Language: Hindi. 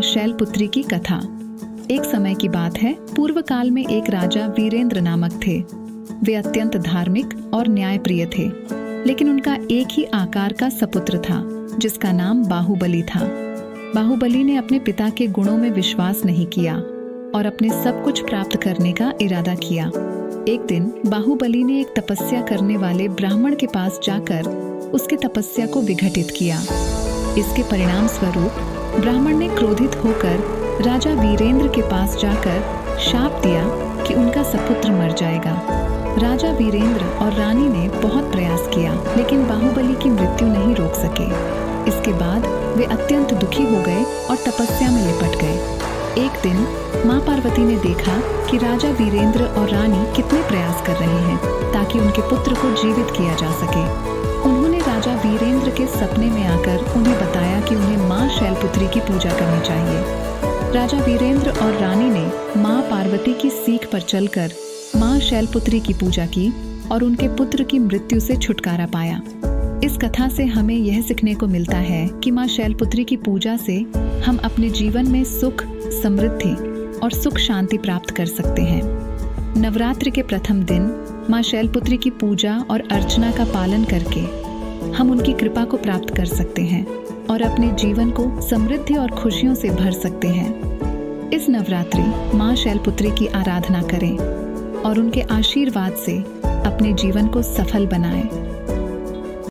शैलपुत्री की कथा। एक समय की बात है, पूर्व काल में एक राजा वीरेंद्र नामक थे। वे अत्यंत धार्मिक और न्यायप्रिय थे, लेकिन उनका एक ही आकार का सपुत्र था जिसका नाम बाहुबली था। बाहुबली ने अपने पिता के गुणों में विश्वास नहीं किया और अपने सब कुछ प्राप्त करने का इरादा किया। एक दिन बाहुबली ने एक तपस्या करने वाले ब्राह्मण के पास जाकर उसकी तपस्या को विघटित किया। इसके परिणाम स्वरूप ब्राह्मण ने क्रोधित होकर राजा वीरेंद्र के पास जाकर शाप दिया कि उनका सपुत्र मर जाएगा। राजा वीरेंद्र और रानी ने बहुत प्रयास किया, लेकिन बाहुबली की मृत्यु नहीं रोक सके। इसके बाद वे अत्यंत दुखी हो गए और तपस्या में लिपट गए। एक दिन माँ पार्वती ने देखा कि राजा वीरेंद्र और रानी कितने प्रयास कर रहे हैं ताकि उनके पुत्र को जीवित किया जा सके। उन्होंने राजा वीरेंद्र के सपने में आकर उन्हें बताया कि उन्हें माँ शैलपुत्री की पूजा करनी चाहिए। राजा वीरेंद्र और रानी ने माँ पार्वती की सीख पर चलकर माँ शैलपुत्री की पूजा की और उनके पुत्र की मृत्यु से छुटकारा पाया। इस कथा से हमें यह सीखने को मिलता है कि माँ शैलपुत्री की पूजा से हम अपने जीवन में सुख, समृद्धि और सुख शांति प्राप्त कर सकते हैं। नवरात्रि के प्रथम दिन माँ शैलपुत्री की पूजा और अर्चना का पालन करके हम उनकी कृपा को प्राप्त कर सकते हैं और अपने जीवन को समृद्धि और खुशियों से भर सकते हैं। इस नवरात्रि माँ शैलपुत्री की आराधना करें और उनके आशीर्वाद से अपने जीवन को सफल बनाएं।